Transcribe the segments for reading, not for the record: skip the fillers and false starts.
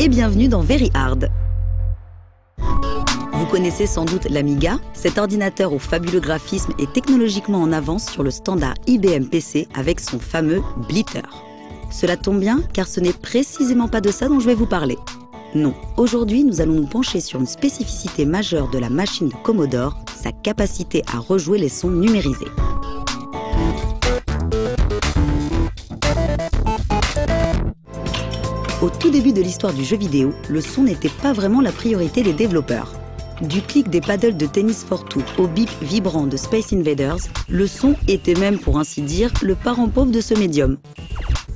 et bienvenue dans Very Hard. Vous connaissez sans doute l'Amiga, cet ordinateur au fabuleux graphisme et technologiquement en avance sur le standard IBM PC avec son fameux blitter. Cela tombe bien car ce n'est précisément pas de ça dont je vais vous parler. Non, aujourd'hui nous allons nous pencher sur une spécificité majeure de la machine de Commodore, sa capacité à rejouer les sons numérisés. Au tout début de l'histoire du jeu vidéo, le son n'était pas vraiment la priorité des développeurs. Du clic des paddles de Tennis for Two au bip vibrant de Space Invaders, le son était même, pour ainsi dire, le parent pauvre de ce médium.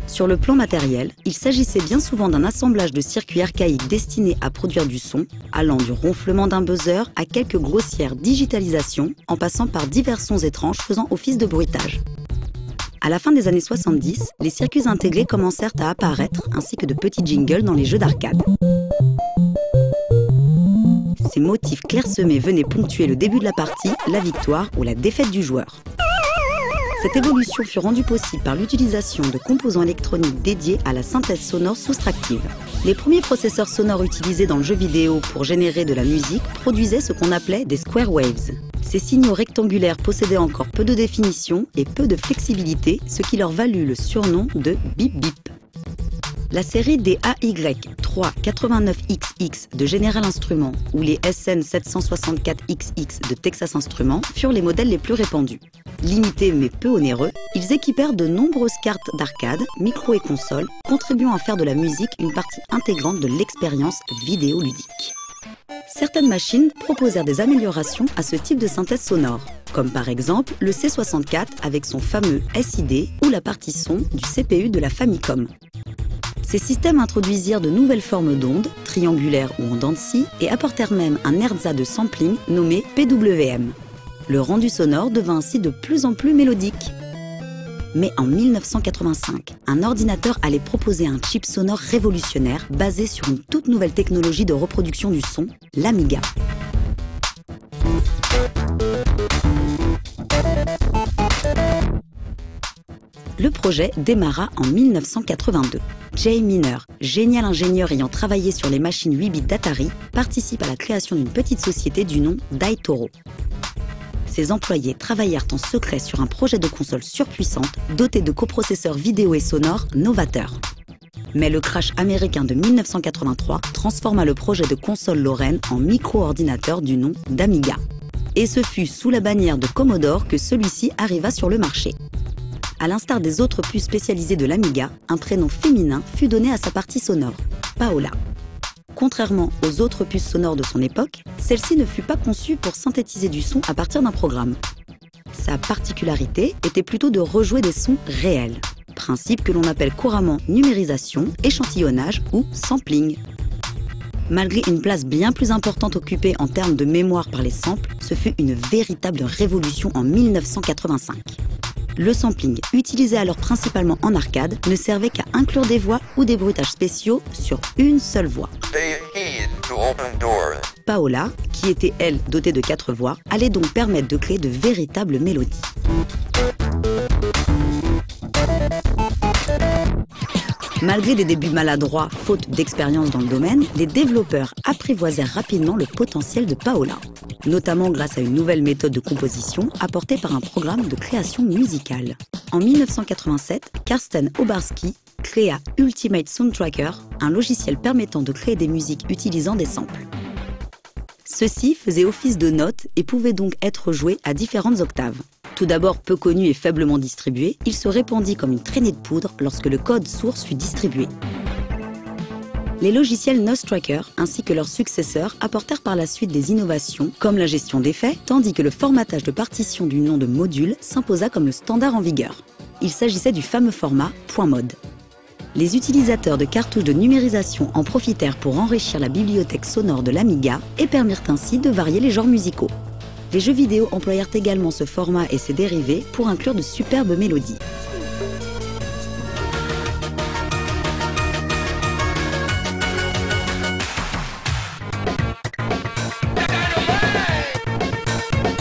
Sur le plan matériel, il s'agissait bien souvent d'un assemblage de circuits archaïques destinés à produire du son, allant du ronflement d'un buzzer à quelques grossières digitalisations, en passant par divers sons étranges faisant office de bruitage. À la fin des années 70, les circuits intégrés commencèrent à apparaître, ainsi que de petits jingles dans les jeux d'arcade. Ces motifs clairsemés venaient ponctuer le début de la partie, la victoire ou la défaite du joueur. Cette évolution fut rendue possible par l'utilisation de composants électroniques dédiés à la synthèse sonore soustractive. Les premiers processeurs sonores utilisés dans le jeu vidéo pour générer de la musique produisaient ce qu'on appelait des square waves. Ces signaux rectangulaires possédaient encore peu de définition et peu de flexibilité, ce qui leur valut le surnom de bip bip. La série des AY389XX de General Instrument ou les SN764XX de Texas Instruments furent les modèles les plus répandus. Limités mais peu onéreux, ils équipèrent de nombreuses cartes d'arcade, micros et consoles, contribuant à faire de la musique une partie intégrante de l'expérience vidéoludique. Certaines machines proposèrent des améliorations à ce type de synthèse sonore, comme par exemple le C64 avec son fameux SID ou la partie son du CPU de la Famicom. Ces systèmes introduisirent de nouvelles formes d'ondes, triangulaires ou en dents de scie, et apportèrent même un ersatz de sampling nommé PWM. Le rendu sonore devint ainsi de plus en plus mélodique. Mais en 1985, un ordinateur allait proposer un chip sonore révolutionnaire basé sur une toute nouvelle technologie de reproduction du son, l'Amiga. Le projet démarra en 1982. Jay Miner, génial ingénieur ayant travaillé sur les machines 8 bits d'Atari, participe à la création d'une petite société du nom d'Aitoro. Ses employés travaillèrent en secret sur un projet de console surpuissante doté de coprocesseurs vidéo et sonores novateurs. Mais le crash américain de 1983 transforma le projet de console lorraine en micro-ordinateur du nom d'Amiga. Et ce fut sous la bannière de Commodore que celui-ci arriva sur le marché. À l'instar des autres puces spécialisées de l'Amiga, un prénom féminin fut donné à sa partie sonore, Paola. Contrairement aux autres puces sonores de son époque, celle-ci ne fut pas conçue pour synthétiser du son à partir d'un programme. Sa particularité était plutôt de rejouer des sons réels, principe que l'on appelle couramment numérisation, échantillonnage ou sampling. Malgré une place bien plus importante occupée en termes de mémoire par les samples, ce fut une véritable révolution en 1985. Le sampling, utilisé alors principalement en arcade, ne servait qu'à inclure des voix ou des bruitages spéciaux sur une seule voix. Paola, qui était elle dotée de 4 voix, allait donc permettre de créer de véritables mélodies. Malgré des débuts maladroits, faute d'expérience dans le domaine, les développeurs apprivoisèrent rapidement le potentiel de Paola, notamment grâce à une nouvelle méthode de composition apportée par un programme de création musicale. En 1987, Karsten Obarski créa Ultimate Soundtracker, un logiciel permettant de créer des musiques utilisant des samples. Ceux-ci faisaient office de notes et pouvaient donc être joués à différentes octaves. Tout d'abord peu connu et faiblement distribué, il se répandit comme une traînée de poudre lorsque le code source fut distribué. Les logiciels Nostracker ainsi que leurs successeurs apportèrent par la suite des innovations comme la gestion d'effets, tandis que le formatage de partition du nom de module s'imposa comme le standard en vigueur. Il s'agissait du fameux format .mode. Les utilisateurs de cartouches de numérisation en profitèrent pour enrichir la bibliothèque sonore de l'Amiga et permirent ainsi de varier les genres musicaux. Les jeux vidéo employèrent également ce format et ses dérivés pour inclure de superbes mélodies.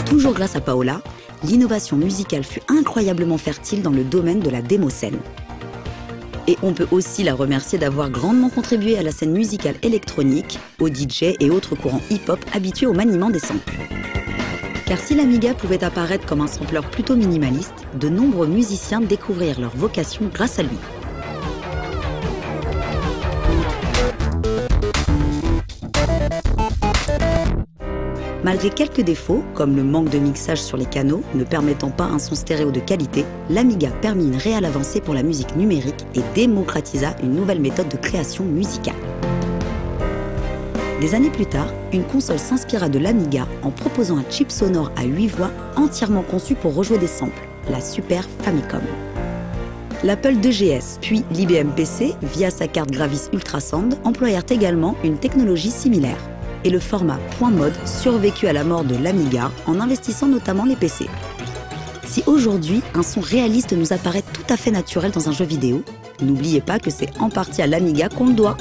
Toujours grâce à Paola, l'innovation musicale fut incroyablement fertile dans le domaine de la démoscène. Et on peut aussi la remercier d'avoir grandement contribué à la scène musicale électronique, aux DJ et autres courants hip-hop habitués au maniement des samples. Car si l'Amiga pouvait apparaître comme un sampleur plutôt minimaliste, de nombreux musiciens découvrirent leur vocation grâce à lui. Malgré quelques défauts, comme le manque de mixage sur les canaux, ne permettant pas un son stéréo de qualité, l'Amiga permit une réelle avancée pour la musique numérique et démocratisa une nouvelle méthode de création musicale. Des années plus tard, une console s'inspira de l'Amiga en proposant un chip sonore à 8 voix entièrement conçu pour rejouer des samples, la Super Famicom. L'Apple IIgs, puis l'IBM PC, via sa carte Gravis Ultrasound, employèrent également une technologie similaire, et le format point mode survécut à la mort de l'Amiga en investissant notamment les PC. Si aujourd'hui, un son réaliste nous apparaît tout à fait naturel dans un jeu vidéo, n'oubliez pas que c'est en partie à l'Amiga qu'on le doit.